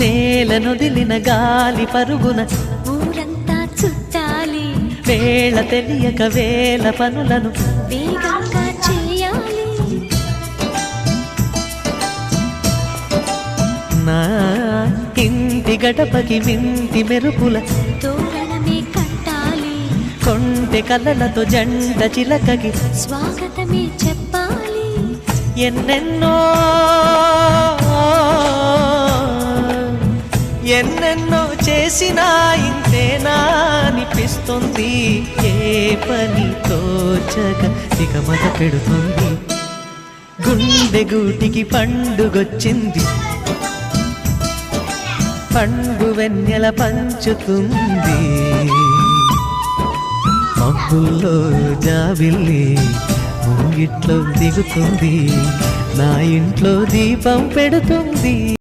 నేలనొదిలిన గాలి పరుగున ఊరంతా చుట్టాలి, వేళ తెలియక వేల పనులను వేగంగా చేయాలి. నా ఇంటి గడపకి వింటి మెరుపుల తోరణమే కట్టాలి, కొంటె కలలతో జంట చిలకకి స్వాగతమే చెప్పాలి. ఎన్నెన్నో ఎన్నెన్నో చేసినా ఇంతేనా అనిపిస్తుంది. ఏ పని తోచక దిగమత పెడుతుంది. గుండె గూటికి పండుగొచ్చింది, పండు వెన్నెల పంచుతుంది. మబ్బుల్లో జాబిల్లి ముంగిట్లో దిగుతుంది, నా ఇంట్లో దీపం పెడుతుంది.